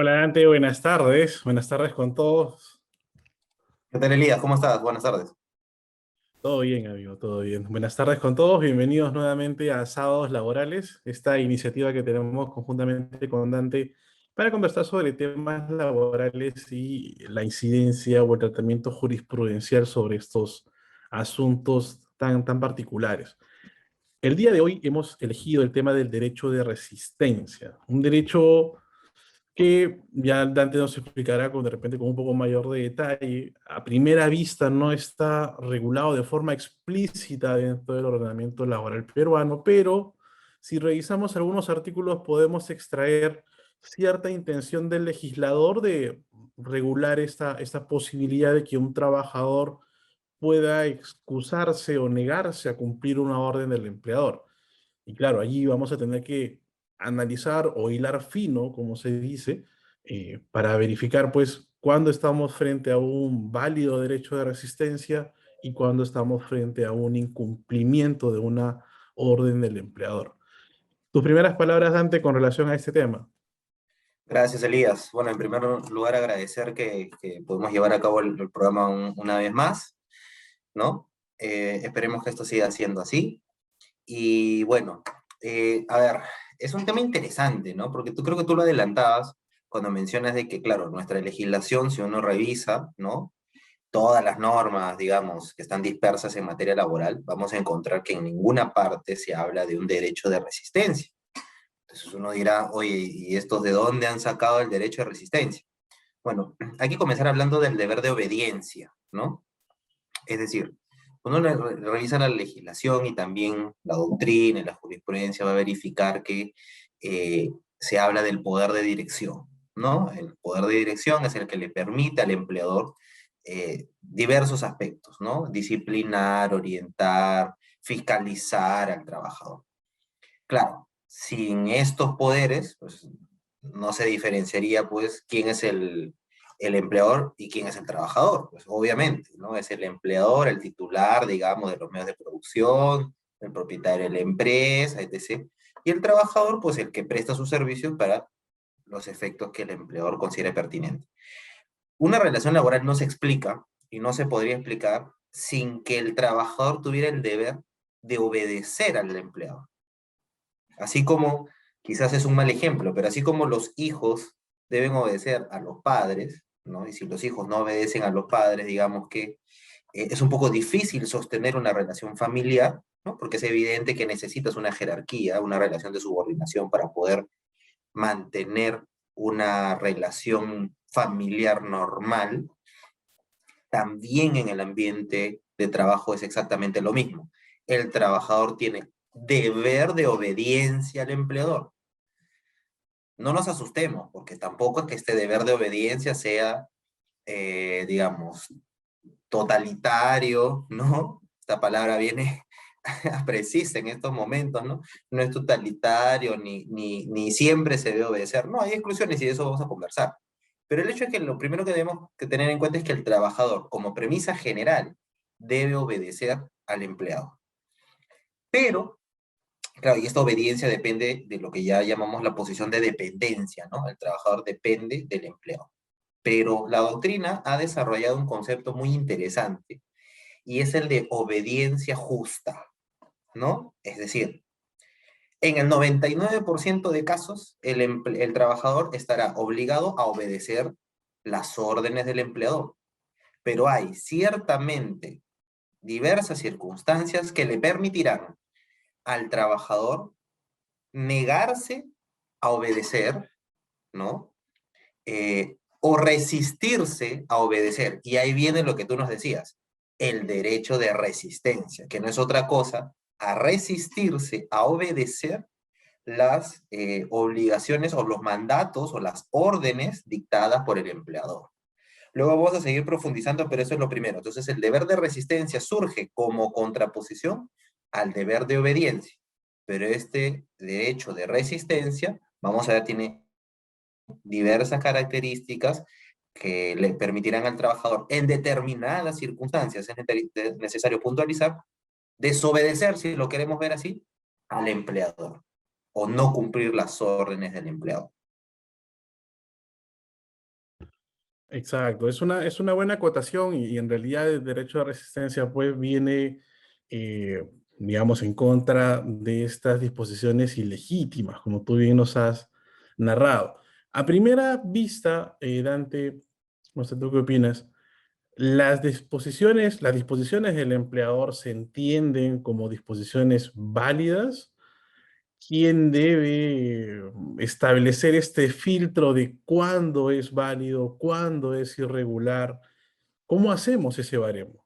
Hola Dante, buenas tardes. Buenas tardes con todos. ¿Qué tal, Elías? ¿Cómo estás? Buenas tardes. Todo bien, amigo, todo bien. Buenas tardes con todos. Bienvenidos nuevamente a Sábados Laborales, esta iniciativa que tenemos conjuntamente con Dante para conversar sobre temas laborales y la incidencia o el tratamiento jurisprudencial sobre estos asuntos tan particulares. El día de hoy hemos elegido el tema del derecho de resistencia, un derecho que ya Dante nos explicará de repente con un poco mayor de detalle. A primera vista no está regulado de forma explícita dentro del ordenamiento laboral peruano, pero si revisamos algunos artículos podemos extraer cierta intención del legislador de regular esta posibilidad de que un trabajador pueda excusarse o negarse a cumplir una orden del empleador. Y claro, allí vamos a tener que analizar o hilar fino, como se dice, para verificar, pues, cuándo estamos frente a un válido derecho de resistencia y cuándo estamos frente a un incumplimiento de una orden del empleador. Tus primeras palabras, Dante, con relación a este tema. Gracias, Elías. Bueno, en primer lugar, agradecer que podemos llevar a cabo el programa una vez más, ¿no? Esperemos que esto siga siendo así. Y bueno, a ver, es un tema interesante, ¿no? Porque creo que tú lo adelantabas cuando mencionas de que, claro, nuestra legislación, si uno revisa, ¿no? Todas las normas, digamos, que están dispersas en materia laboral, vamos a encontrar que en ninguna parte se habla de un derecho de resistencia. Entonces uno dirá, oye, ¿y estos de dónde han sacado el derecho de resistencia? Bueno, hay que comenzar hablando del deber de obediencia, ¿no? Es decir, uno revisa la legislación y también la doctrina y la jurisprudencia va a verificar que se habla del poder de dirección, ¿no? El poder de dirección es el que le permite al empleador diversos aspectos, ¿no? Disciplinar, orientar, fiscalizar al trabajador. Claro, sin estos poderes, pues no se diferenciaría, pues, quién es el empleador y quién es el trabajador. Pues obviamente, ¿no? Es el empleador, el titular, digamos, de los medios de producción, el propietario de la empresa, etc. Y el trabajador, pues, el que presta sus servicios para los efectos que el empleador considere pertinentes. Una relación laboral no se explica y no se podría explicar sin que el trabajador tuviera el deber de obedecer al empleador. Así como, quizás es un mal ejemplo, pero así como los hijos deben obedecer a los padres, ¿no? Y si los hijos no obedecen a los padres, digamos que es un poco difícil sostener una relación familiar, ¿no? Porque es evidente que necesitas una jerarquía, una relación de subordinación para poder mantener una relación familiar normal. También en el ambiente de trabajo es exactamente lo mismo. El trabajador tiene deber de obediencia al empleador. No nos asustemos, porque tampoco es que este deber de obediencia sea, digamos, totalitario, ¿no? Esta palabra viene precisa en estos momentos, ¿no? No es totalitario, ni siempre se debe obedecer. No, hay exclusiones y de eso vamos a conversar. Pero el hecho es que lo primero que debemos que tener en cuenta es que el trabajador, como premisa general, debe obedecer al empleado. Pero, claro, y esta obediencia depende de lo que ya llamamos la posición de dependencia, ¿no? El trabajador depende del empleado. Pero la doctrina ha desarrollado un concepto muy interesante y es el de obediencia justa, ¿no? Es decir, en el 99% de casos, el trabajador estará obligado a obedecer las órdenes del empleador, pero hay ciertamente diversas circunstancias que le permitirán al trabajador negarse a obedecer, ¿no? O resistirse a obedecer. Y ahí viene lo que tú nos decías, el derecho de resistencia, que no es otra cosa a resistirse a obedecer las obligaciones o los mandatos o las órdenes dictadas por el empleador. Luego vamos a seguir profundizando, pero eso es lo primero. Entonces, el deber de resistencia surge como contraposición al deber de obediencia. Pero este derecho de resistencia, vamos a ver, tiene diversas características que le permitirán al trabajador en determinadas circunstancias, es necesario puntualizar, desobedecer, si lo queremos ver así, al empleador o no cumplir las órdenes del empleado. Exacto, es una buena acotación y en realidad el derecho de resistencia pues viene, eh, digamos, en contra de estas disposiciones ilegítimas, como tú bien nos has narrado. A primera vista, Dante, no sé tú qué opinas, las disposiciones del empleador se entienden como disposiciones válidas. ¿Quién debe establecer este filtro de cuándo es válido, cuándo es irregular? ¿Cómo hacemos ese baremo?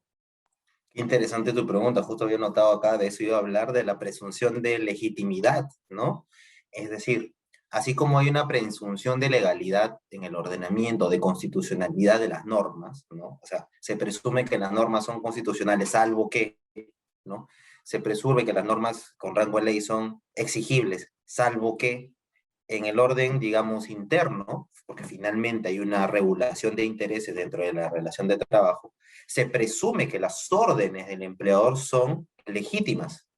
Qué interesante tu pregunta, justo había notado acá, de eso iba a hablar, de la presunción de legitimidad, ¿no? Es decir, así como hay una presunción de legalidad en el ordenamiento, de constitucionalidad de las normas, ¿no? O sea, se presume que las normas son constitucionales, salvo que, ¿no? Se presume que las normas con rango de ley son exigibles, salvo que en el orden, digamos, interno, porque finalmente hay una regulación de intereses dentro de la relación de trabajo, se presume que las órdenes del empleador son legítimas,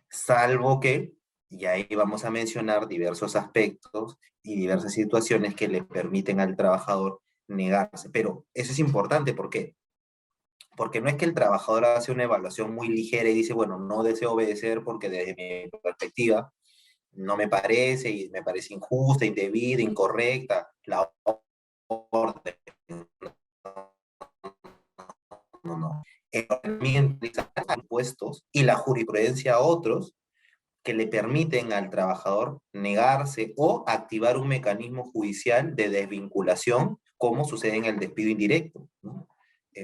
salvo que, y ahí vamos a mencionar diversos aspectos y diversas situaciones que le permiten al trabajador negarse. Pero eso es importante, ¿por qué? Porque no es que el trabajador hace una evaluación muy ligera y dice, bueno, no deseo obedecer porque desde mi perspectiva no me parece y me parece injusta, indebida, incorrecta la orden. No, no. El ordenamiento impuestos y la jurisprudencia a otros que le permiten al trabajador negarse o activar un mecanismo judicial de desvinculación, como sucede en el despido indirecto, ¿no?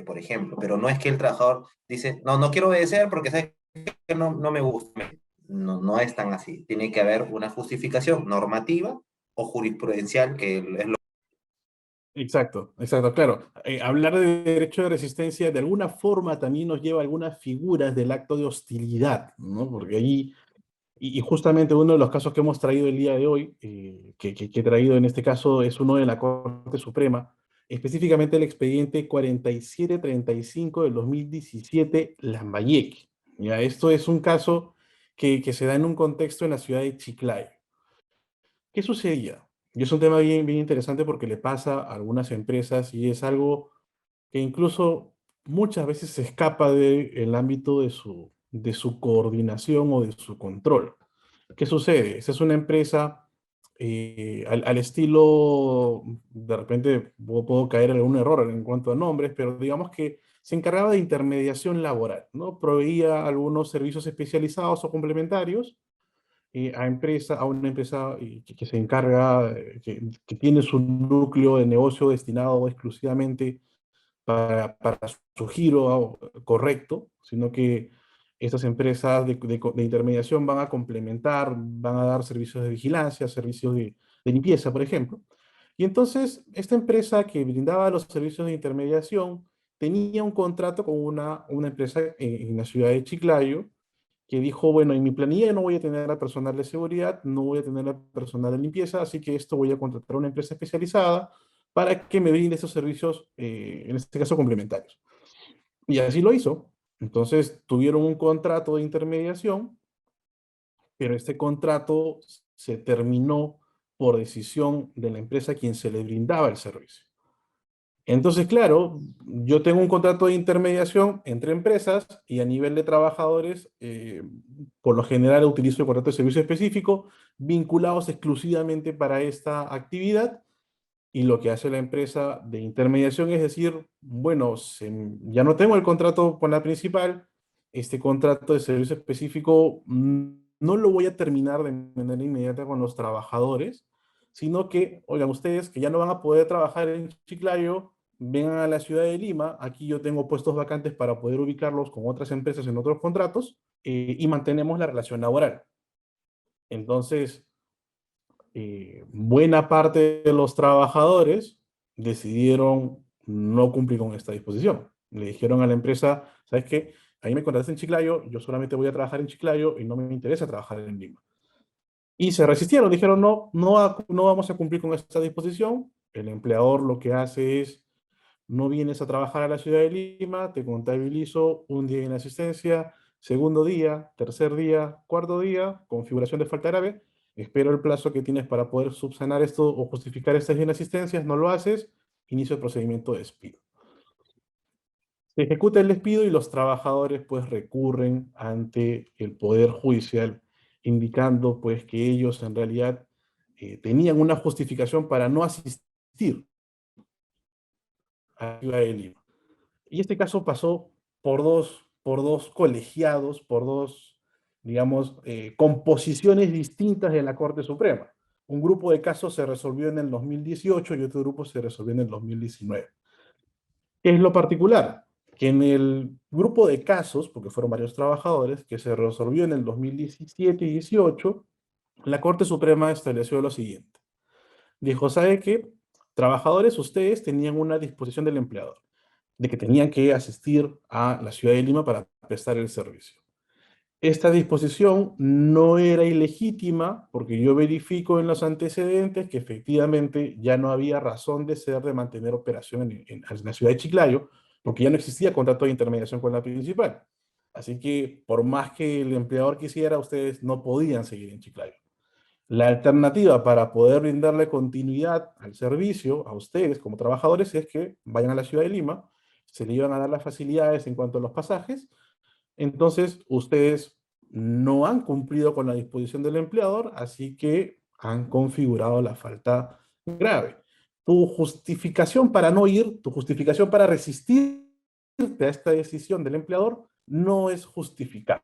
Por ejemplo, pero no es que el trabajador dice, no, no quiero obedecer porque sabes que no, no me gusta. No, no es tan así. Tiene que haber una justificación normativa o jurisprudencial, que es lo. Exacto, exacto, claro. Hablar de derecho de resistencia de alguna forma también nos lleva a algunas figuras del acto de hostilidad, ¿no? Porque ahí, y justamente uno de los casos que hemos traído el día de hoy, que he traído en este caso, es uno de la Corte Suprema, específicamente el expediente 4735 del 2017, Lambayeque. Ya, esto es un caso que se da en un contexto en la ciudad de Chiclayo. ¿Qué sucedía? Y es un tema bien, bien interesante porque le pasa a algunas empresas y es algo que incluso muchas veces se escapa del ámbito de su coordinación o de su control. ¿Qué sucede? Esta es una empresa al estilo, de repente puedo caer en algún error en cuanto a nombres, pero digamos que se encargaba de intermediación laboral, ¿no? Proveía algunos servicios especializados o complementarios a una empresa que se encarga, que tiene su núcleo de negocio destinado exclusivamente para su giro correcto, sino que estas empresas de intermediación van a complementar, van a dar servicios de vigilancia, servicios de limpieza, por ejemplo. Y entonces, esta empresa que brindaba los servicios de intermediación tenía un contrato con una empresa en la ciudad de Chiclayo, que dijo, bueno, en mi planilla no voy a tener a personal de seguridad, no voy a tener a personal de limpieza, así que esto voy a contratar a una empresa especializada para que me brinde esos servicios, en este caso complementarios. Y así lo hizo. Entonces tuvieron un contrato de intermediación, pero este contrato se terminó por decisión de la empresa a quien se le brindaba el servicio. Entonces, claro, yo tengo un contrato de intermediación entre empresas y a nivel de trabajadores, por lo general utilizo el contrato de servicio específico vinculados exclusivamente para esta actividad y lo que hace la empresa de intermediación es decir, bueno, ya no tengo el contrato con la principal, este contrato de servicio específico no lo voy a terminar de manera inmediata con los trabajadores, sino que, oigan, ustedes que ya no van a poder trabajar en Chiclayo, vengan a la ciudad de Lima, aquí yo tengo puestos vacantes para poder ubicarlos con otras empresas en otros contratos y mantenemos la relación laboral. Entonces, buena parte de los trabajadores decidieron no cumplir con esta disposición. Le dijeron a la empresa, ¿sabes qué? Ahí me contrataste en Chiclayo, yo solamente voy a trabajar en Chiclayo y no me interesa trabajar en Lima. Y se resistieron, dijeron, no, no vamos a cumplir con esta disposición. El empleador lo que hace es, no vienes a trabajar a la ciudad de Lima, te contabilizo un día de inasistencia, segundo día, tercer día, cuarto día, configuración de falta grave, espero el plazo que tienes para poder subsanar esto o justificar estas inasistencias, no lo haces inicio el procedimiento de despido. Se ejecuta el despido y los trabajadores pues recurren ante el Poder Judicial, indicando pues que ellos en realidad tenían una justificación para no asistir a la ciudad de Lima. Y este caso pasó por dos colegiados, por dos, digamos, composiciones distintas de la Corte Suprema. Un grupo de casos se resolvió en el 2018 y otro grupo se resolvió en el 2019. ¿Qué es lo particular? Que en el grupo de casos, porque fueron varios trabajadores, que se resolvió en el 2017 y 18, la Corte Suprema estableció lo siguiente. Dijo, ¿sabe qué? Trabajadores, ustedes tenían una disposición del empleador de que tenían que asistir a la ciudad de Lima para prestar el servicio. Esta disposición no era ilegítima porque yo verifico en los antecedentes que efectivamente ya no había razón de ser de mantener operación en la ciudad de Chiclayo porque ya no existía contrato de intermediación con la principal. Así que por más que el empleador quisiera, ustedes no podían seguir en Chiclayo. La alternativa para poder brindarle continuidad al servicio a ustedes como trabajadores es que vayan a la ciudad de Lima, se le iban a dar las facilidades en cuanto a los pasajes, entonces ustedes no han cumplido con la disposición del empleador, así que han configurado la falta grave. Tu justificación para no ir, tu justificación para resistirte a esta decisión del empleador no es justificada.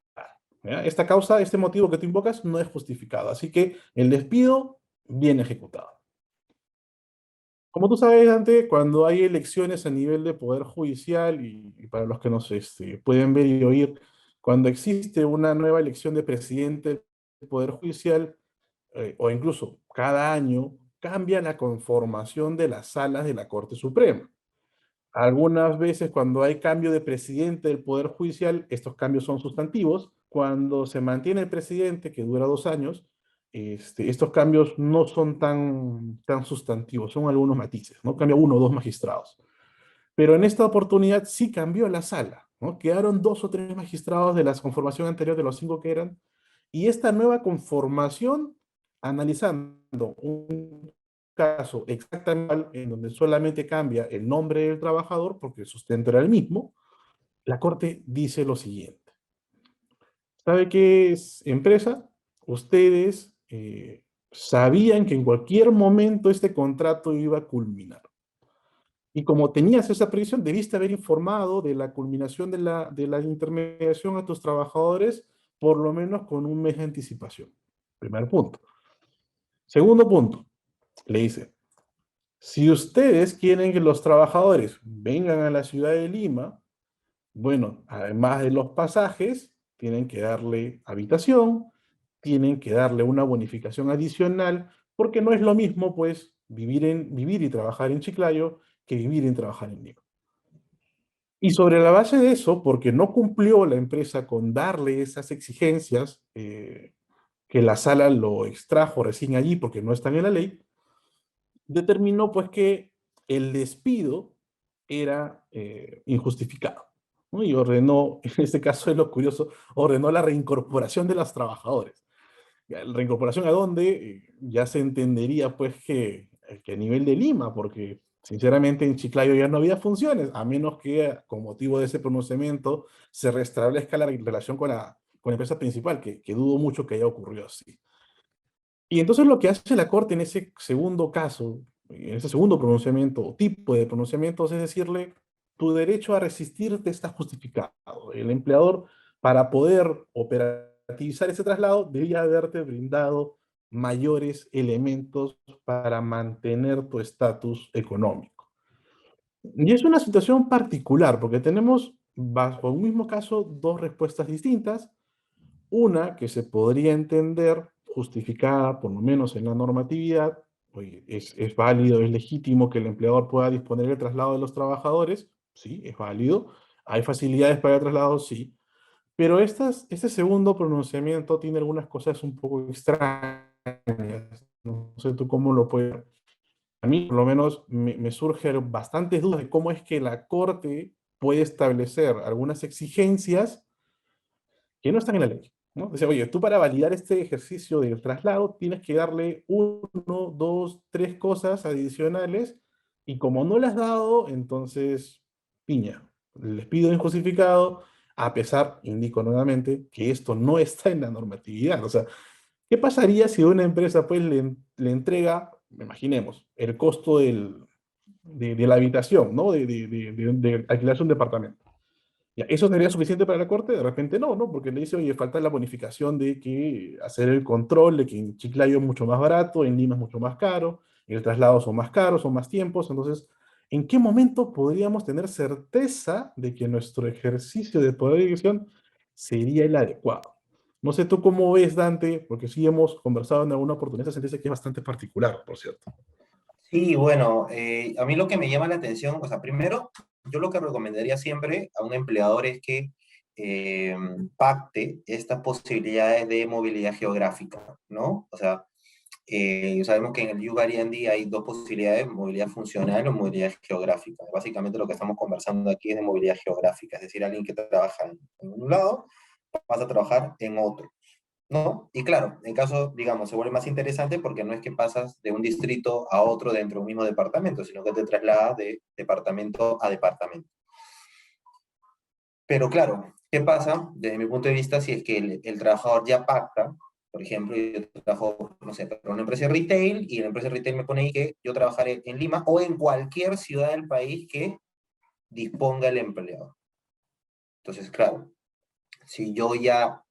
¿Ya? Esta causa, este motivo que tú invocas no es justificado, así que el despido viene ejecutado. Como tú sabes, Dante, cuando hay elecciones a nivel de poder judicial, y para los que nos pueden ver y oír, cuando existe una nueva elección de presidente del poder judicial, o incluso cada año, cambia la conformación de las salas de la Corte Suprema. Algunas veces cuando hay cambio de presidente del Poder Judicial, estos cambios son sustantivos. Cuando se mantiene el presidente, que dura 2 años, estos cambios no son tan sustantivos, son algunos matices, ¿no? Cambia uno o dos magistrados. Pero en esta oportunidad sí cambió la sala, ¿no? Quedaron 2 o 3 magistrados de la conformación anterior, de los 5 que eran, y esta nueva conformación, analizando un caso exactamente en donde solamente cambia el nombre del trabajador, porque el sustento era el mismo, la Corte dice lo siguiente. ¿Sabe qué es empresa? Ustedes sabían que en cualquier momento este contrato iba a culminar. Y como tenías esa previsión, debiste haber informado de la culminación de la intermediación a tus trabajadores por lo menos con un mes de anticipación. Primer punto. Segundo punto, le dice, si ustedes quieren que los trabajadores vengan a la ciudad de Lima, bueno, además de los pasajes, tienen que darle habitación, tienen que darle una bonificación adicional, porque no es lo mismo, pues, vivir y trabajar en Chiclayo que vivir y trabajar en Lima. Y sobre la base de eso, porque no cumplió la empresa con darle esas exigencias, que la sala lo extrajo recién allí porque no están en la ley, determinó pues que el despido era injustificado, ¿no? Y ordenó, en este caso es lo curioso, ordenó la reincorporación de los trabajadores. ¿La reincorporación a dónde? Ya se entendería pues que a nivel de Lima, porque sinceramente en Chiclayo ya no había funciones, a menos que con motivo de ese pronunciamiento se restablezca la relación con la empresa principal, que dudo mucho que haya ocurrido así. Y entonces lo que hace la Corte en ese segundo caso, en ese segundo pronunciamiento o tipo de pronunciamientos, es decirle, tu derecho a resistirte está justificado. El empleador, para poder operativizar ese traslado, debía haberte brindado mayores elementos para mantener tu estatus económico. Y es una situación particular, porque tenemos, bajo un mismo caso, dos respuestas distintas. Una que se podría entender justificada, por lo menos en la normatividad, oye, es válido, es legítimo que el empleador pueda disponer el traslado de los trabajadores, sí, es válido. Hay facilidades para el traslado, sí. Pero este segundo pronunciamiento tiene algunas cosas un poco extrañas. No sé tú cómo lo puedes ver. A mí, por lo menos, me surgen bastantes dudas de cómo es que la Corte puede establecer algunas exigencias que no están en la ley, ¿no? Dice, oye, tú para validar este ejercicio del traslado tienes que darle uno, dos, tres cosas adicionales Y como no le has dado, entonces, piña, el despido injustificado, a pesar, indico nuevamente, que esto no está en la normatividad. O sea, ¿qué pasaría si una empresa pues le entrega, imaginemos, el costo de la habitación, ¿no? De alquilarse un departamento. Ya, ¿eso sería suficiente para la corte? De repente no, ¿no? Porque le dice, oye, falta la bonificación de que hacer el control de que en Chiclayo es mucho más barato, en Lima es mucho más caro, el traslado son más caros, son más tiempos. Entonces, ¿en qué momento podríamos tener certeza de que nuestro ejercicio de poder de decisión sería el adecuado? No sé tú cómo ves, Dante, porque sí hemos conversado en alguna oportunidad, esa sentencia que es bastante particular, por cierto. Sí, bueno, a mí lo que me llama la atención, o sea, primero, yo lo que recomendaría siempre a un empleador es que eh, pacte estas posibilidades de movilidad geográfica, ¿no? O sea, sabemos que en el U-Variandy hay dos posibilidades, movilidad funcional o movilidad geográfica. Básicamente lo que estamos conversando aquí es de movilidad geográfica, es decir, alguien que trabaja en un lado pasa a trabajar en otro. ¿No? Y claro, en caso, digamos, se vuelve más interesante porque no es que pasas de un distrito a otro dentro de un mismo departamento, sino que te trasladas de departamento a departamento. Pero claro, ¿qué pasa? Desde mi punto de vista, si es que el trabajador ya pacta, por ejemplo, yo trabajo, no sé, para una empresa de retail y la empresa de retail me pone ahí que yo trabajaré en Lima o en cualquier ciudad del país que disponga el empleado. Entonces, claro, si yo ya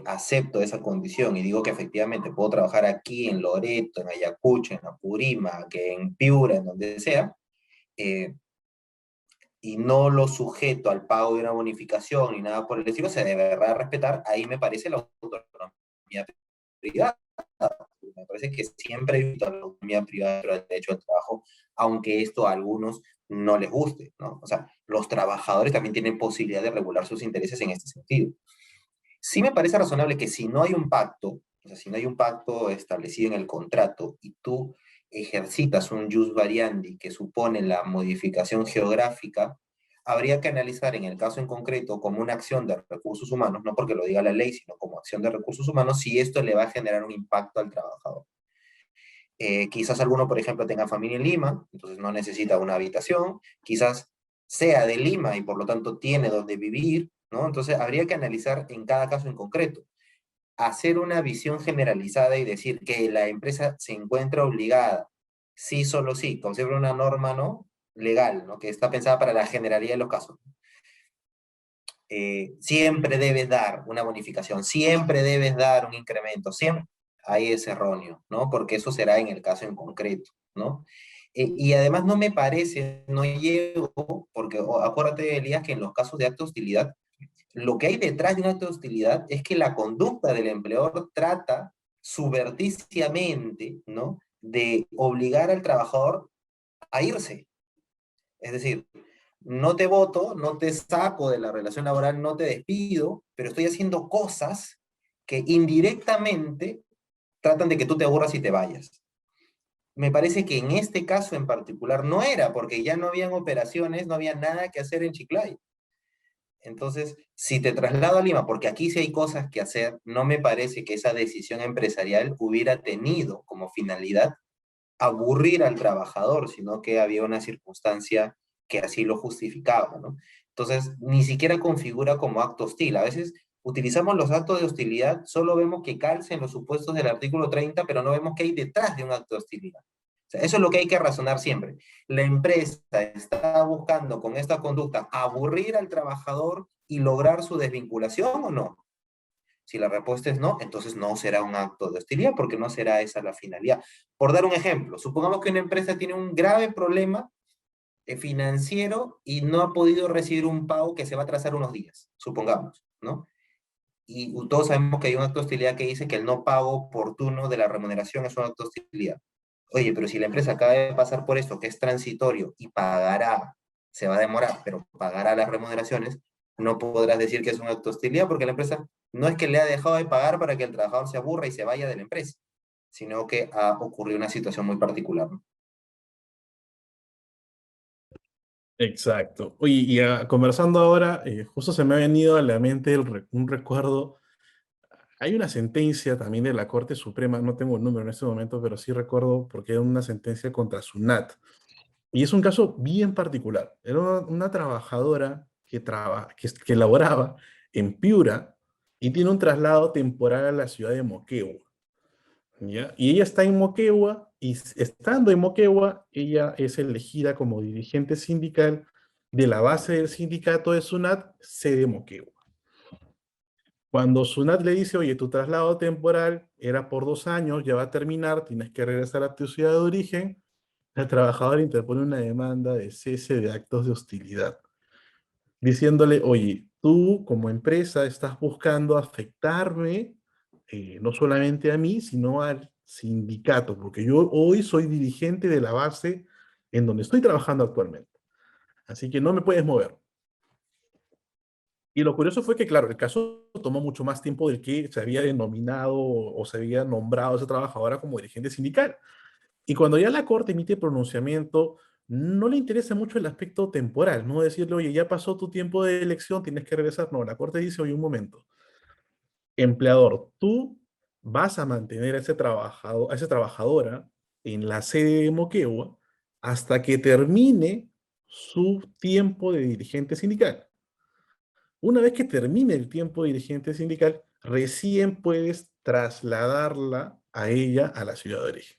acepto esa condición y digo que efectivamente puedo trabajar aquí en Loreto, en Ayacucho, en Apurímac, que en Piura, en donde sea, eh, y no lo sujeto al pago de una bonificación ni nada por el estilo, se deberá respetar, ahí me parece la autonomía privada. Me parece que siempre hay la autonomía privada del derecho al trabajo, aunque esto a algunos no les guste, ¿no? O sea, los trabajadores también tienen posibilidad de regular sus intereses en este sentido. Sí me parece razonable que si no hay un pacto, o sea, si no hay un pacto establecido en el contrato y tú ejercitas un jus variandi que supone la modificación geográfica, habría que analizar en el caso en concreto como una acción de recursos humanos, no porque lo diga la ley, sino como acción de recursos humanos, si esto le va a generar un impacto al trabajador. Quizás alguno, por ejemplo, tenga familia en Lima, entonces no necesita una habitación, quizás sea de Lima y por lo tanto tiene donde vivir, ¿no? Entonces habría que analizar en cada caso en concreto, hacer una visión generalizada y decir que la empresa se encuentra obligada, sí, solo sí, como siempre una norma, ¿no? Legal, ¿no? Que está pensada para la generalidad de los casos. Siempre debes dar una bonificación, siempre debes dar un incremento, siempre, ahí es erróneo, ¿no? Porque eso será en el caso en concreto, ¿no? Y además no me parece, no llego, porque acuérdate, Elías, que en los casos de acto de hostilidad, lo que hay detrás de un acto de hostilidad es que la conducta del empleador trata suberticiamente, ¿no? De obligar al trabajador a irse. Es decir, no te voto, no te saco de la relación laboral, no te despido, pero estoy haciendo cosas que indirectamente tratan de que tú te aburras y te vayas. Me parece que en este caso en particular no era, porque ya no habían operaciones, no había nada que hacer en Chiclayo. Entonces, si te traslado a Lima, porque aquí sí hay cosas que hacer, no me parece que esa decisión empresarial hubiera tenido como finalidad aburrir al trabajador, sino que había una circunstancia que así lo justificaba, ¿no? Entonces, ni siquiera configura como acto hostil. A veces utilizamos los actos de hostilidad, solo vemos que calcen los supuestos del artículo 30, pero no vemos qué hay detrás de un acto de hostilidad. O sea, eso es lo que hay que razonar siempre. La empresa está buscando con esta conducta aburrir al trabajador y lograr su desvinculación o no. Si la respuesta es no, entonces no será un acto de hostilidad porque no será esa la finalidad. Por dar un ejemplo, supongamos que una empresa tiene un grave problema financiero y no ha podido recibir un pago que se va a trazar unos días, supongamos, ¿no? Y todos sabemos que hay un acto de hostilidad que dice que el no pago oportuno de la remuneración es un acto de hostilidad. Oye, pero si la empresa acaba de pasar por esto, que es transitorio y pagará, se va a demorar, pero pagará las remuneraciones, no podrás decir que es un acto de hostilidad porque la empresa no es que le ha dejado de pagar para que el trabajador se aburra y se vaya de la empresa, sino que ha ocurrido una situación muy particular, ¿no? Exacto. Oye, y conversando ahora, justo se me ha venido a la mente un recuerdo. Hay una sentencia también de la Corte Suprema, no tengo el número en este momento, pero sí recuerdo porque era una sentencia contra SUNAT. Y es un caso bien particular. Era una trabajadora que laboraba en Piura y tiene un traslado temporal a la ciudad de Moquegua. ¿Ya? Y ella está en Moquegua y estando en Moquegua, ella es elegida como dirigente sindical de la base del sindicato de SUNAT, sede Moquegua. Cuando SUNAT le dice, oye, tu traslado temporal era por 2 años, ya va a terminar, tienes que regresar a tu ciudad de origen, el trabajador interpone una demanda de cese de actos de hostilidad, diciéndole, oye, tú como empresa estás buscando afectarme, no solamente a mí, sino al sindicato, porque yo hoy soy dirigente de la base en donde estoy trabajando actualmente. Así que no me puedes mover. Y lo curioso fue que, claro, el caso tomó mucho más tiempo del que se había denominado o se había nombrado a esa trabajadora como dirigente sindical. Y cuando ya la Corte emite pronunciamiento, no le interesa mucho el aspecto temporal, no decirle, oye, ya pasó tu tiempo de elección, tienes que regresar. No, la Corte dice, oye, un momento, empleador, tú vas a mantener a ese trabajador, a esa trabajadora en la sede de Moquegua hasta que termine su tiempo de dirigente sindical. Una vez que termine el tiempo de dirigente sindical, recién puedes trasladarla a ella a la ciudad de origen.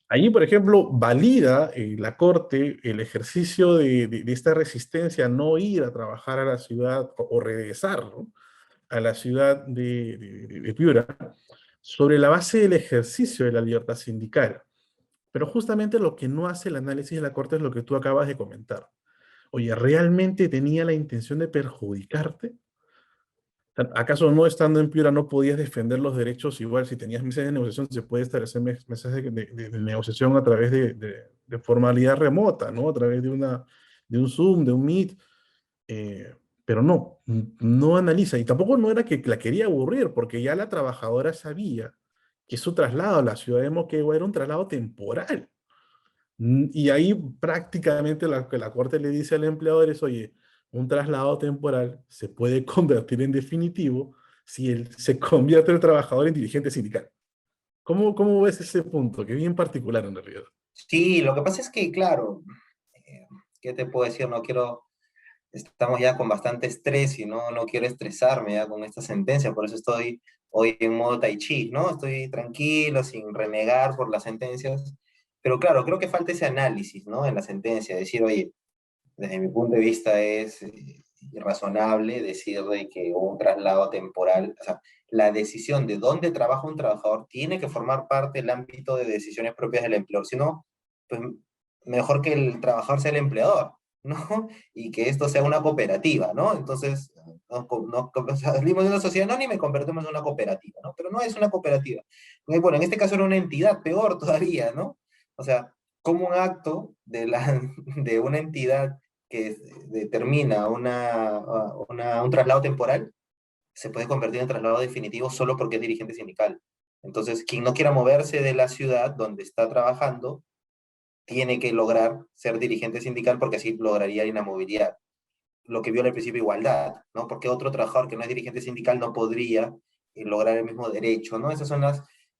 Allí, por ejemplo, valida la Corte el ejercicio de esta resistencia a no ir a trabajar a la ciudad o regresar, ¿no?, a la ciudad de Piura, sobre la base del ejercicio de la libertad sindical. Pero justamente lo que no hace el análisis de la Corte es lo que tú acabas de comentar. Oye, ¿realmente tenía la intención de perjudicarte? ¿Acaso no estando en Piura no podías defender los derechos igual? Si tenías mesas de negociación, se puede establecer mesas de negociación a través de formalidad remota, ¿no? A través de un Zoom, de un Meet. eh, pero no, no analiza. Y tampoco no era que la quería aburrir, porque ya la trabajadora sabía que su traslado a la ciudad de Moquegua era un traslado temporal. Y ahí prácticamente lo que la Corte le dice al empleador es, oye, un traslado temporal se puede convertir en definitivo si él se convierte el trabajador en dirigente sindical. ¿Cómo ves ese punto? Que es bien particular en realidad. Sí, lo que pasa es que, claro, eh, ¿qué te puedo decir? No quiero, estamos ya con bastante estrés y no quiero estresarme ya con esta sentencia, por eso estoy hoy en modo tai chi, ¿no? Estoy tranquilo, sin renegar por las sentencias, pero claro, creo que falta ese análisis, ¿no? En la sentencia, decir, oye, desde mi punto de vista es irrazonable decir de que un traslado temporal, o sea, la decisión de dónde trabaja un trabajador tiene que formar parte del ámbito de decisiones propias del empleador, si no, pues mejor que el trabajador sea el empleador, ¿no? Y que esto sea una cooperativa, ¿no? Entonces, salimos de una sociedad anónima y convertimos en una cooperativa, ¿no? Pero no es una cooperativa. Bueno, en este caso era una entidad, peor todavía, ¿no? O sea, como un acto de una entidad que determina un traslado temporal, se puede convertir en traslado definitivo solo porque es dirigente sindical. Entonces, quien no quiera moverse de la ciudad donde está trabajando, tiene que lograr ser dirigente sindical porque así lograría inamovilidad, lo que viola el principio de igualdad, ¿no? Porque otro trabajador que no es dirigente sindical no podría lograr el mismo derecho, ¿no? Esos son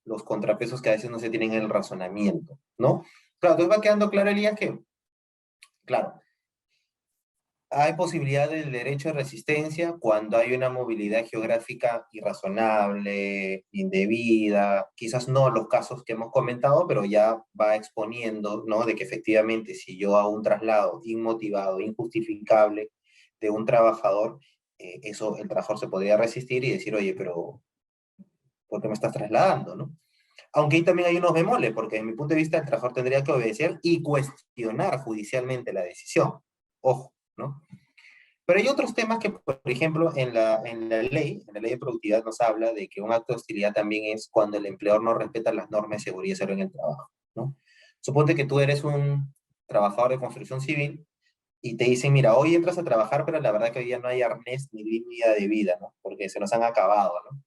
los contrapesos que a veces no se tienen en el razonamiento, ¿no? Claro, entonces va quedando claro, Elías, que, claro, hay posibilidad del derecho de resistencia cuando hay una movilidad geográfica irrazonable, indebida, quizás no los casos que hemos comentado, pero ya va exponiendo, ¿no? De que efectivamente si yo hago un traslado inmotivado, injustificable de un trabajador, eso el trabajador se podría resistir y decir, oye, pero ¿por qué me estás trasladando, no? Aunque ahí también hay unos bemoles, porque desde mi punto de vista el trabajador tendría que obedecer y cuestionar judicialmente la decisión. Ojo, ¿no? Pero hay otros temas que, por ejemplo, en la ley de productividad nos habla de que un acto de hostilidad también es cuando el empleador no respeta las normas de seguridad y salud en el trabajo, ¿no? Suponte que tú eres un trabajador de construcción civil y te dicen, mira, hoy entras a trabajar, pero la verdad que hoy ya no hay arnés ni línea de vida, ¿no? Porque se nos han acabado, ¿no?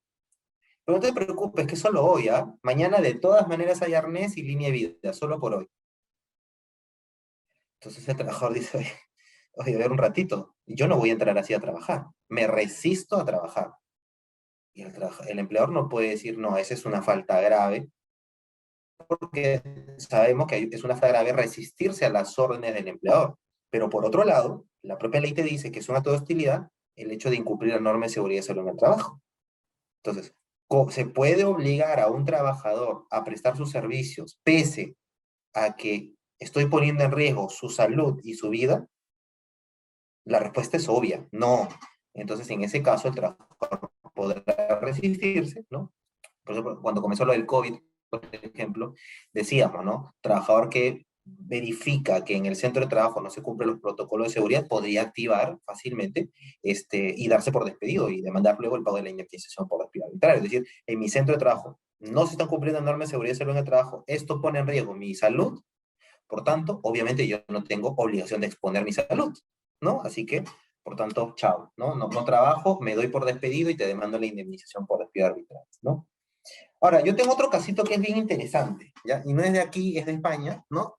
Pero no te preocupes, que solo hoy, ¿ah? Mañana de todas maneras hay arnés y línea de vida, solo por hoy. Entonces el trabajador dice, oye, a ver un ratito, yo no voy a entrar así a trabajar, me resisto a trabajar. Y el empleador no puede decir, no, esa es una falta grave, porque sabemos que es una falta grave resistirse a las órdenes del empleador. Pero por otro lado, la propia ley te dice que es un acto de hostilidad el hecho de incumplir la norma de seguridad y salud en el trabajo. Entonces, ¿se puede obligar a un trabajador a prestar sus servicios pese a que estoy poniendo en riesgo su salud y su vida? La respuesta es obvia, no. Entonces, en ese caso, el trabajador podrá resistirse, ¿no? Por ejemplo, cuando comenzó lo del COVID, por ejemplo, decíamos, ¿no? Trabajador que verifica que en el centro de trabajo no se cumplen los protocolos de seguridad podría activar fácilmente y darse por despedido y demandar luego el pago de la indemnización por despido arbitrario. Es decir, en mi centro de trabajo no se están cumpliendo normas de seguridad y salud en el trabajo, esto pone en riesgo mi salud, por tanto, obviamente yo no tengo obligación de exponer mi salud, ¿no? Así que, por tanto, chao, ¿no? No trabajo, me doy por despedido y te demando la indemnización por despido arbitral, ¿no? Ahora, yo tengo otro casito que es bien interesante, ¿ya? Y no es de aquí, es de España, ¿no?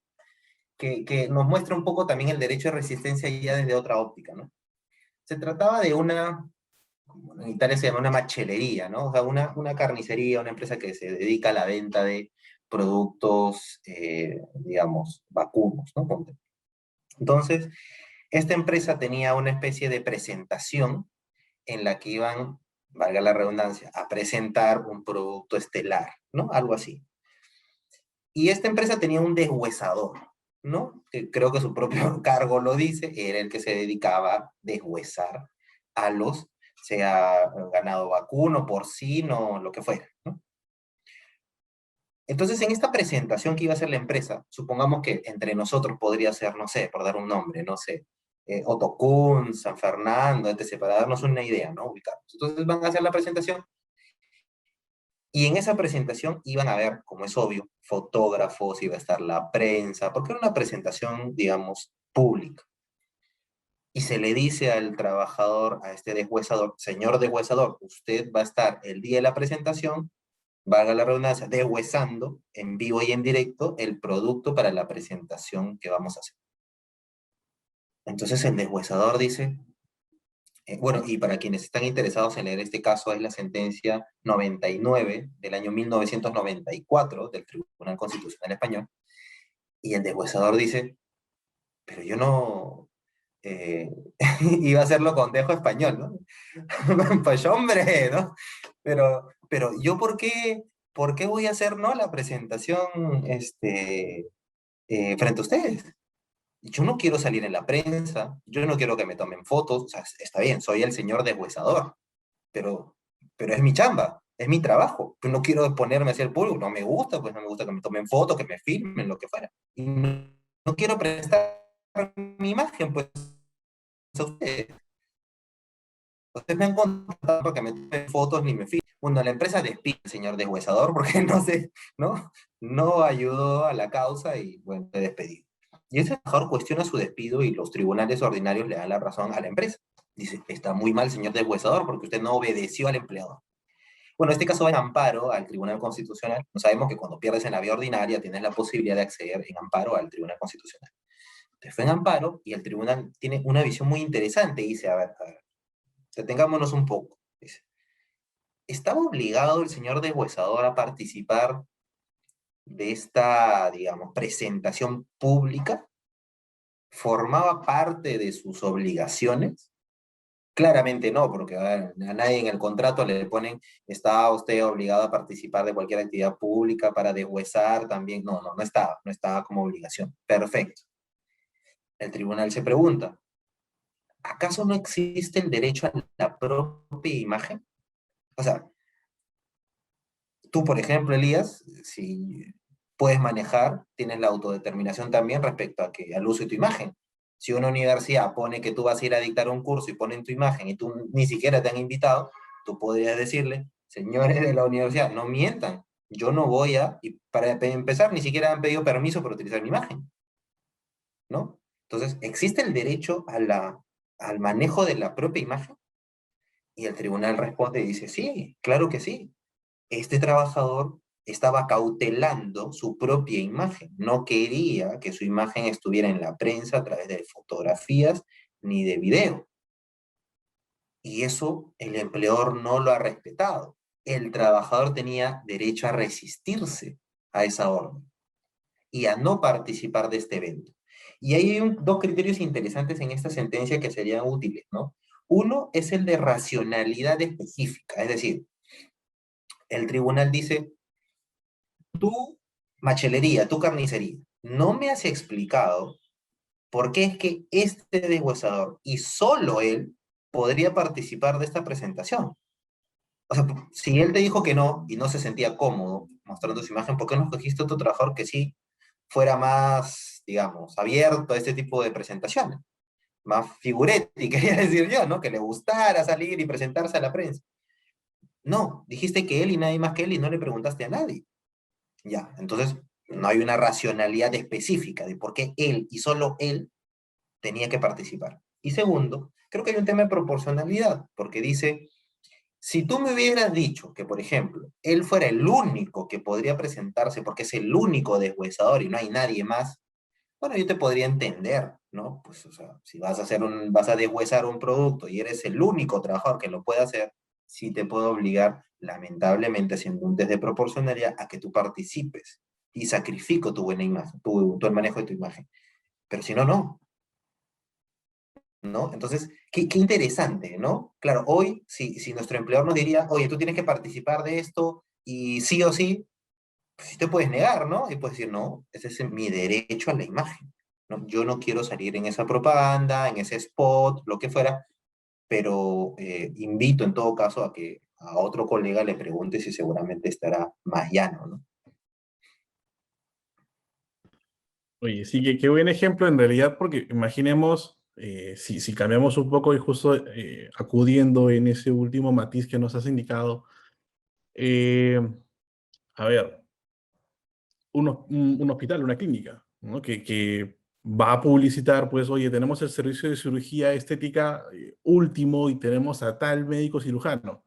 Que nos muestra un poco también el derecho de resistencia ya desde otra óptica, ¿no? Se trataba de en Italia se llama una machelería, ¿no? O sea, una carnicería, una empresa que se dedica a la venta de productos, digamos, vacunos, ¿no? Entonces, esta empresa tenía una especie de presentación en la que iban, valga la redundancia, a presentar un producto estelar, ¿no? Algo así. Y esta empresa tenía un deshuesador, ¿no? Que creo que su propio cargo lo dice, era el que se dedicaba a deshuesar a los, sea ganado vacuno, porcino, lo que fuera, ¿no? Entonces, en esta presentación que iba a hacer la empresa, supongamos que entre nosotros podría ser, no sé, por dar un nombre, no sé, Otokun, San Fernando, etc., para darnos una idea, ¿no? Ubicarnos. Entonces van a hacer la presentación y en esa presentación iban a ver, como es obvio, fotógrafos, iba a estar la prensa, porque era una presentación, digamos, pública. Y se le dice al trabajador, a este deshuesador, señor deshuesador, usted va a estar el día de la presentación, valga la redundancia, deshuesando en vivo y en directo el producto para la presentación que vamos a hacer. Entonces el deshuesador dice, bueno, y para quienes están interesados en leer este caso, es la sentencia 99 del año 1994 del Tribunal Constitucional Español, y el deshuesador dice, pero yo no iba a hacerlo con dejo español, ¿no? Pues hombre, ¿no? Pero yo, por qué voy a hacer, no, la presentación frente a ustedes? Yo no quiero salir en la prensa, yo no quiero que me tomen fotos, o sea, está bien, soy el señor deshuesador, pero, pero es mi chamba, es mi trabajo. Yo no quiero exponerme hacia el público, no me gusta, pues no me gusta que me tomen fotos, que me filmen, lo que fuera. Y no quiero prestar mi imagen, pues, a ustedes. Ustedes me han contratado para que me tomen fotos ni me filmen. Bueno, la empresa despide al señor deshuesador porque no sé, ¿no? No ayudó a la causa y, bueno, fue despedido. Y ese trabajador cuestiona su despido y los tribunales ordinarios le dan la razón a la empresa. Dice, está muy mal, señor deshuesador, porque usted no obedeció al empleador. Bueno, este caso va en amparo al Tribunal Constitucional. No sabemos que cuando pierdes en la vía ordinaria tienes la posibilidad de acceder en amparo al Tribunal Constitucional. Entonces fue en amparo y el tribunal tiene una visión muy interesante. Dice, a ver, detengámonos un poco. Dice, ¿estaba obligado el señor deshuesador a participar de esta, digamos, presentación pública? ¿Formaba parte de sus obligaciones? Claramente no, porque a nadie en el contrato le ponen, está usted obligado a participar de cualquier actividad pública para deshuesar también. No estaba como obligación. Perfecto. El tribunal se pregunta, ¿acaso no existe el derecho a la propia imagen? O sea, tú, por ejemplo, Elías, si puedes manejar, tienes la autodeterminación también respecto a al uso de tu imagen. Si una universidad pone que tú vas a ir a dictar un curso y ponen tu imagen y tú ni siquiera te han invitado, tú podrías decirle, señores de la universidad, no mientan, yo no voy y para empezar, ni siquiera han pedido permiso para utilizar mi imagen, ¿no? Entonces, ¿existe el derecho al manejo de la propia imagen? Y el tribunal responde y dice, sí, claro que sí. Este trabajador estaba cautelando su propia imagen, no quería que su imagen estuviera en la prensa a través de fotografías ni de video. Y eso el empleador no lo ha respetado. El trabajador tenía derecho a resistirse. a esa orden y a no participar de este evento. Y ahí hay dos criterios interesantes en esta sentencia que serían útiles, ¿no? Uno es el de racionalidad específica, es decir, el tribunal dice, tú, machelería, tú carnicería, no me has explicado por qué es que este deshuesador y solo él podría participar de esta presentación. O sea, si él te dijo que no y no se sentía cómodo mostrando su imagen, ¿por qué no escogiste otro trabajador que sí fuera más, digamos, abierto a este tipo de presentaciones? Más figuretti, quería decir yo, ¿no? Que le gustara salir y presentarse a la prensa. No, dijiste que él y nadie más que él y no le preguntaste a nadie. Ya, entonces no hay una racionalidad específica de por qué él y solo él tenía que participar. Y segundo, creo que hay un tema de proporcionalidad, porque dice, si tú me hubieras dicho que, por ejemplo, él fuera el único que podría presentarse porque es el único deshuesador y no hay nadie más, bueno, yo te podría entender, ¿no? Pues, o sea, si vas a deshuesar un producto y eres el único trabajador que lo puede hacer, sí te puedo obligar, lamentablemente, haciendo un test de proporcionalidad, a que tú participes y sacrifico tu buena imagen, el manejo de tu imagen. Pero si no, no. ¿No? Entonces, qué interesante, ¿no? Claro, hoy, si nuestro empleador nos diría, oye, tú tienes que participar de esto y sí o sí, pues sí te puedes negar, ¿no? Y puedes decir, no, ese es mi derecho a la imagen, ¿no? Yo no quiero salir en esa propaganda, en ese spot, lo que fuera, pero invito en todo caso a que a otro colega le pregunte si seguramente estará más llano, ¿no? Oye, sí, que qué buen ejemplo en realidad, porque imaginemos, si cambiamos un poco y justo acudiendo en ese último matiz que nos has indicado, eh, a ver, un hospital, una clínica, ¿no? Que va a publicitar, pues, oye, tenemos el servicio de cirugía estética último y tenemos a tal médico cirujano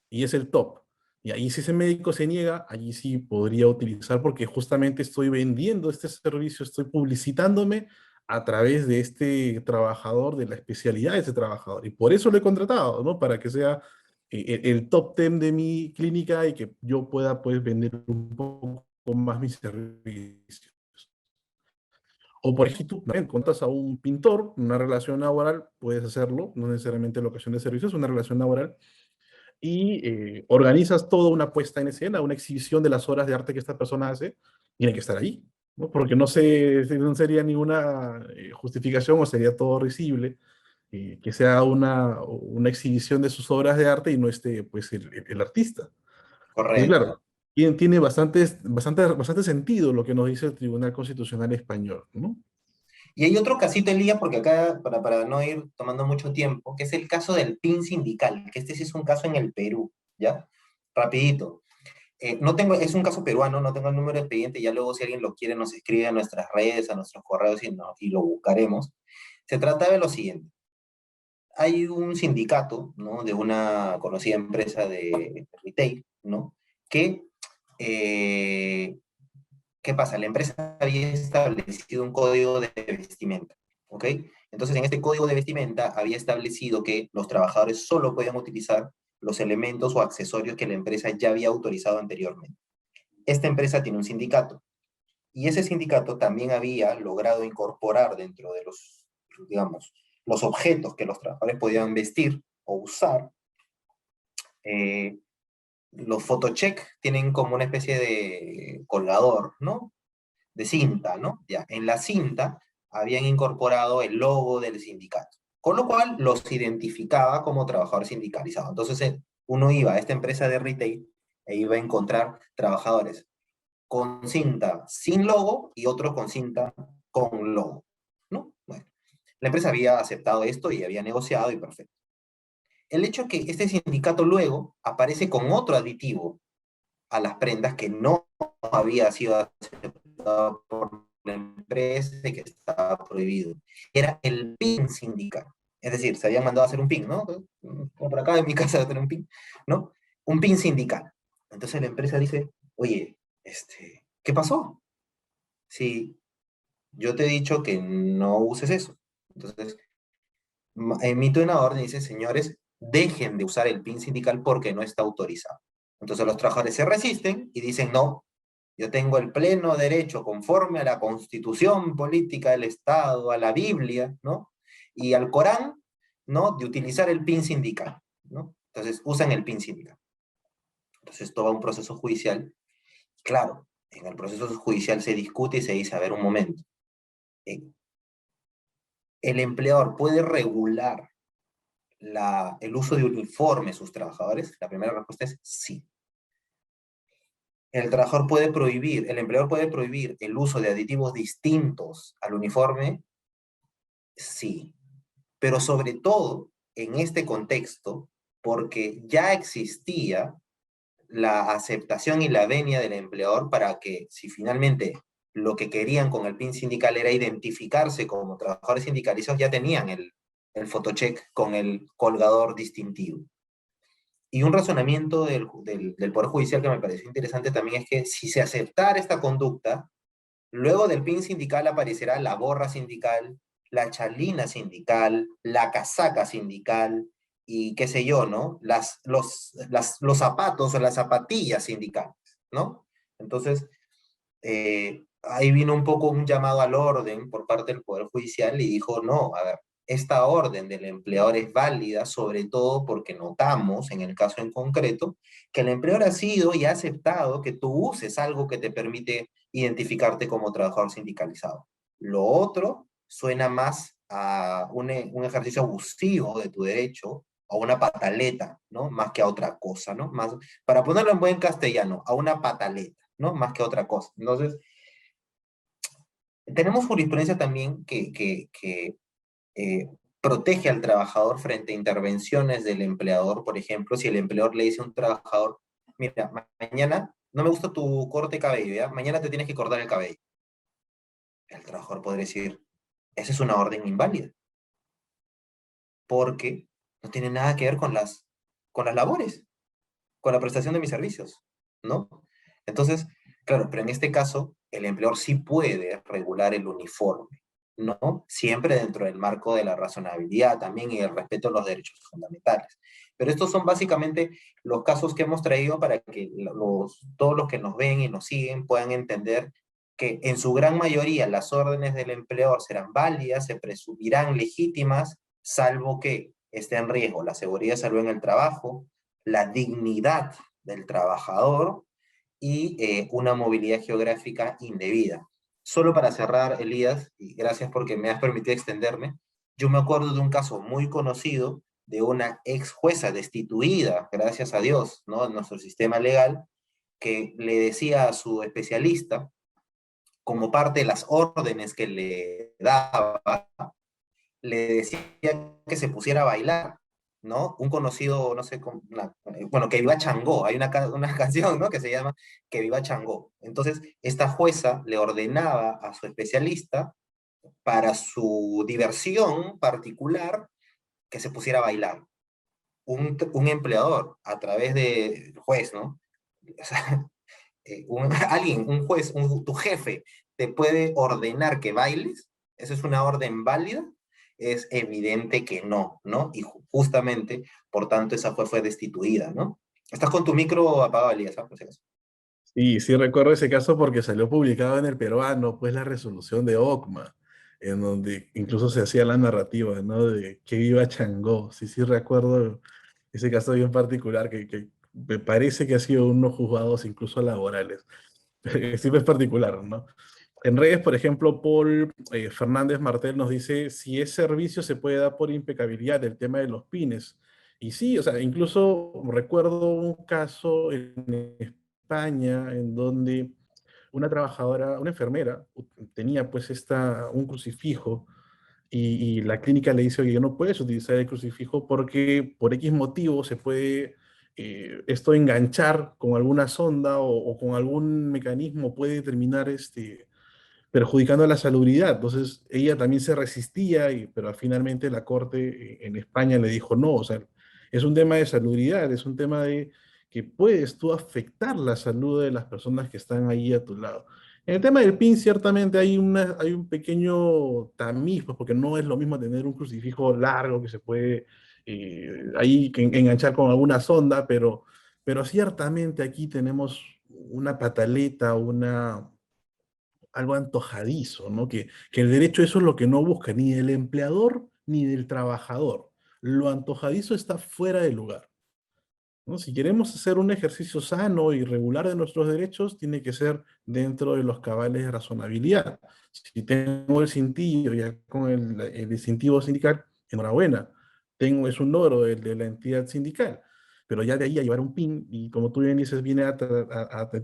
y es el top. Y ahí si ese médico se niega, allí sí podría utilizar porque justamente estoy vendiendo este servicio, estoy publicitándome a través de este trabajador, de la especialidad de ese trabajador. Y por eso lo he contratado, ¿no? Para que sea el top 10 de mi clínica y que yo pueda, pues, vender un poco más mis servicios. O por ejemplo, tú también contratas a un pintor, una relación laboral, puedes hacerlo, no necesariamente en locación de servicios, una relación laboral, y organizas toda una puesta en escena, una exhibición de las obras de arte que esta persona hace, tiene que estar ahí, ¿no? Porque no sería ninguna justificación o sería todo risible que sea una exhibición de sus obras de arte y no esté pues el artista. Entonces, Correcto. claro, tiene bastante sentido lo que nos dice el Tribunal Constitucional Español, ¿no? Y hay otro casito, Elías, porque acá, para no ir tomando mucho tiempo, que es el caso del PIN sindical, que este sí es un caso en el Perú, ¿ya? Rapidito. No tengo, es un caso peruano, no tengo el número de expediente, ya luego si alguien lo quiere nos escribe a nuestras redes, a nuestros correos y, y lo buscaremos. Se trata de lo siguiente. Hay un sindicato, ¿no? De una conocida empresa de retail, ¿no? Que, eh, ¿qué pasa? La empresa había establecido un código de vestimenta, ¿ok? Entonces, en este código de vestimenta había establecido que los trabajadores solo podían utilizar los elementos o accesorios que la empresa ya había autorizado anteriormente. Esta empresa tiene un sindicato y ese sindicato también había logrado incorporar dentro de los, digamos, los objetos que los trabajadores podían vestir o usar. eh, los photocheck tienen como una especie de colgador, ¿no? De cinta, ¿no? Ya, en la cinta habían incorporado el logo del sindicato, con lo cual los identificaba como trabajador sindicalizado. Entonces, uno iba a esta empresa de retail e iba a encontrar trabajadores con cinta sin logo y otros con cinta con logo, ¿no? Bueno, la empresa había aceptado esto y había negociado y perfecto. El hecho que este sindicato luego aparece con otro aditivo a las prendas que no había sido aceptado por la empresa y que estaba prohibido. Era el PIN sindical. Es decir, se habían mandado a hacer un PIN, ¿no? Como por acá en mi casa tener un PIN, ¿no? Un PIN sindical. Entonces la empresa dice, oye, ¿qué pasó? Si yo te he dicho que no uses eso. Entonces, emite una orden y dice, señores, dejen de usar el PIN sindical porque no está autorizado. Entonces los trabajadores se resisten y dicen, no, Yo tengo el pleno derecho, conforme a la Constitución Política del Estado, a la Biblia, ¿no? Y al Corán, ¿no? De utilizar el PIN sindical, ¿no? Entonces, usan el PIN sindical. Entonces, esto va a un proceso judicial. Claro, en el proceso judicial se discute y se dice, a ver, un momento, eh, ¿el empleador puede regular el uso de uniforme de sus trabajadores? La primera respuesta es sí. El empleador puede prohibir el uso de aditivos distintos al uniforme, sí. Pero sobre todo en este contexto, porque ya existía la aceptación y la venia del empleador para que si finalmente lo que querían con el PIN sindical era identificarse como trabajadores sindicalizados, ya tenían el photocheck con el colgador distintivo. Y un razonamiento del Poder Judicial que me pareció interesante también es que si se aceptara esta conducta, luego del PIN sindical aparecerá la gorra sindical, la chalina sindical, la casaca sindical y qué sé yo, ¿no? Los zapatos o las zapatillas sindicales, ¿no? Entonces, ahí vino un poco un llamado al orden por parte del Poder Judicial y dijo, no, a ver, esta orden del empleador es válida, sobre todo porque notamos, en el caso en concreto, que el empleador ha sido y ha aceptado que tú uses algo que te permite identificarte como trabajador sindicalizado. Lo otro suena más a un ejercicio abusivo de tu derecho, a una pataleta, ¿no? Más que a otra cosa, ¿no? Más, para ponerlo en buen castellano, a una pataleta, ¿no? Más que a otra cosa. Entonces, tenemos jurisprudencia también que eh, protege al trabajador frente a intervenciones del empleador, por ejemplo, si el empleador le dice a un trabajador, mira, mañana no me gusta tu corte de cabello, ¿ya? Mañana te tienes que cortar el cabello. El trabajador podría decir, esa es una orden inválida, porque no tiene nada que ver con las labores, con la prestación de mis servicios, ¿no? Entonces, claro, pero en este caso, el empleador sí puede regular el uniforme, ¿no? Siempre dentro del marco de la razonabilidad también y el respeto a los derechos fundamentales. Pero estos son básicamente los casos que hemos traído para que todos los que nos ven y nos siguen puedan entender que en su gran mayoría las órdenes del empleador serán válidas, se presumirán legítimas, salvo que esté en riesgo la seguridad y salud en el trabajo, la dignidad del trabajador y una movilidad geográfica indebida. Solo para cerrar, Elías, y gracias porque me has permitido extenderme, yo me acuerdo de un caso muy conocido de una ex jueza destituida, gracias a Dios, ¿no? En nuestro sistema legal, que le decía a su especialista, como parte de las órdenes que le daba, le decía que se pusiera a bailar, ¿no? Un conocido, no sé, bueno, que viva Changó, hay una canción, ¿no? Que se llama Que viva Changó. Entonces, esta jueza le ordenaba a su especialista, para su diversión particular, que se pusiera a bailar. Un empleador, a través del juez, ¿no? O sea, un juez, tu jefe, te puede ordenar que bailes, ¿eso es una orden válida? Es evidente que no, ¿no? Y justamente, por tanto, esa fue destituida, ¿no? Estás con tu micro apagado, Elías, ¿ah? Por si acaso. Y sí recuerdo ese caso porque salió publicado en el peruano, pues la resolución de OCMA, en donde incluso se hacía la narrativa, ¿no? De que viva Changó. Sí, sí recuerdo ese caso bien particular que me parece que ha sido unos juzgados incluso laborales. Sí es particular, ¿no? En redes, por ejemplo, Paul Fernández Martel nos dice si es servicio se puede dar por impecabilidad el tema de los pines. Y sí, o sea, incluso recuerdo un caso en España en donde una trabajadora, una enfermera, tenía pues un crucifijo y la clínica le dice, oye, no puedes utilizar el crucifijo porque por X motivo se puede esto enganchar con alguna sonda o con algún mecanismo, puede terminar perjudicando la salubridad. Entonces ella también se resistía, pero finalmente la corte en España le dijo no, o sea, es un tema de salubridad, es un tema de que puedes tú afectar la salud de las personas que están ahí a tu lado. En el tema del PIN, ciertamente hay un pequeño tamiz, pues, porque no es lo mismo tener un crucifijo largo que se puede ahí enganchar con alguna sonda, pero ciertamente aquí tenemos una pataleta, algo antojadizo, ¿no? Que el derecho eso es lo que no busca ni del empleador ni del trabajador. Lo antojadizo está fuera de lugar, ¿no? Si queremos hacer un ejercicio sano y regular de nuestros derechos, tiene que ser dentro de los cabales de razonabilidad. Si tengo el cintillo ya con el distintivo sindical, enhorabuena, es un logro de la entidad sindical, pero ya de ahí a llevar un PIN, y como tú bien dices, viene a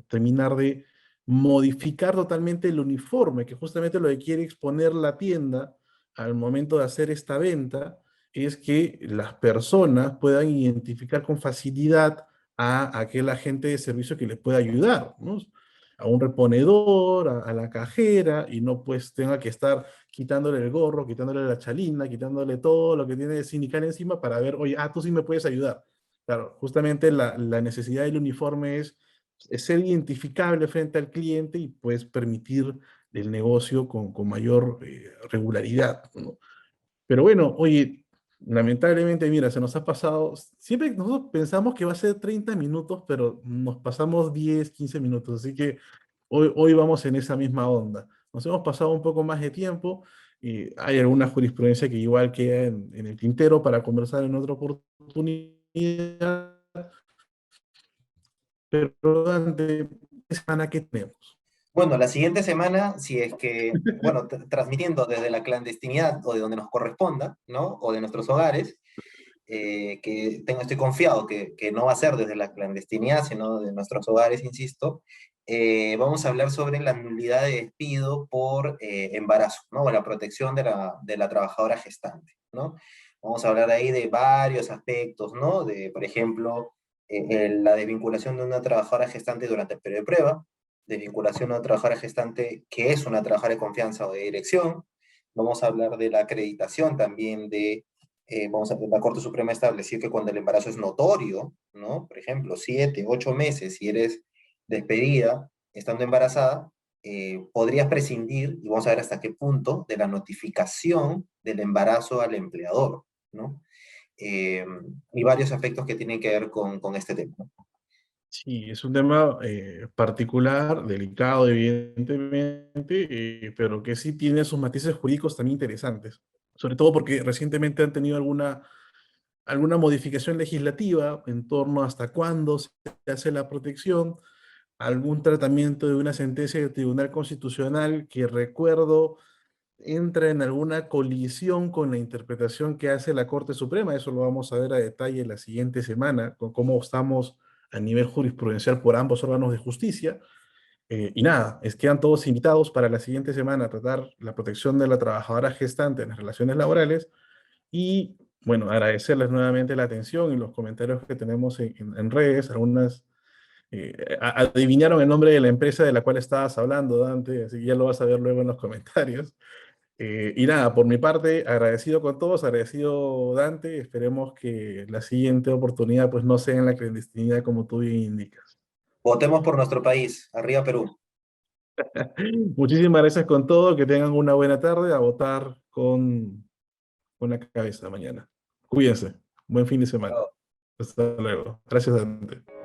terminar de modificar totalmente el uniforme, que justamente lo que quiere exponer la tienda al momento de hacer esta venta, es que las personas puedan identificar con facilidad a aquel agente de servicio que les pueda ayudar, ¿no? A un reponedor, a la cajera, y no pues tenga que estar quitándole el gorro, quitándole la chalina, quitándole todo lo que tiene de sindical encima para ver, oye, tú sí me puedes ayudar. Claro, justamente la necesidad del uniforme es ser identificable frente al cliente y pues permitir el negocio con mayor regularidad, ¿no? Pero bueno, oye, lamentablemente, mira, se nos ha pasado, siempre nosotros pensamos que va a ser 30 minutos, pero nos pasamos 10, 15 minutos, así que hoy vamos en esa misma onda. Nos hemos pasado un poco más de tiempo y hay alguna jurisprudencia que igual queda en el tintero para conversar en otra oportunidad, pero durante la semana que tenemos. Bueno, la siguiente semana, si es que, bueno, transmitiendo desde la clandestinidad o de donde nos corresponda, ¿no? O de nuestros hogares, estoy confiado que no va a ser desde la clandestinidad, sino de nuestros hogares, insisto. Vamos a hablar sobre la nulidad de despido por embarazo, ¿no? O la protección de la trabajadora gestante, ¿no? Vamos a hablar ahí de varios aspectos, ¿no? De, por ejemplo, la desvinculación de una trabajadora gestante durante el periodo de prueba, desvinculación de una trabajadora gestante que es una trabajadora de confianza o de dirección. Vamos a hablar de la acreditación también la Corte Suprema estableció que cuando el embarazo es notorio, ¿no? Por ejemplo, 7, 8 meses, si eres despedida estando embarazada, podrías prescindir, y vamos a ver hasta qué punto, de la notificación del embarazo al empleador, ¿no? Eh, y varios aspectos que tienen que ver con este tema, ¿no? Sí, es un tema particular, delicado, evidentemente, pero que sí tiene sus matices jurídicos también interesantes. Sobre todo porque recientemente han tenido alguna modificación legislativa en torno a hasta cuándo se hace la protección, algún tratamiento de una sentencia del Tribunal Constitucional que recuerdo entra en alguna colisión con la interpretación que hace la Corte Suprema. Eso lo vamos a ver a detalle la siguiente semana, con cómo estamos a nivel jurisprudencial por ambos órganos de justicia. Y nada, quedan todos invitados para la siguiente semana a tratar la protección de la trabajadora gestante en las relaciones laborales y, bueno, agradecerles nuevamente la atención y los comentarios que tenemos en redes. Algunas adivinaron el nombre de la empresa de la cual estabas hablando, Dante, así que ya lo vas a ver luego en los comentarios. Y nada, por mi parte, agradecido con todos, agradecido Dante, esperemos que la siguiente oportunidad pues no sea en la clandestinidad como tú bien indicas. Votemos por nuestro país. Arriba Perú. Muchísimas gracias con todo, que tengan una buena tarde, a votar con la cabeza mañana. Cuídense, buen fin de semana. Chao. Hasta luego. Gracias Dante.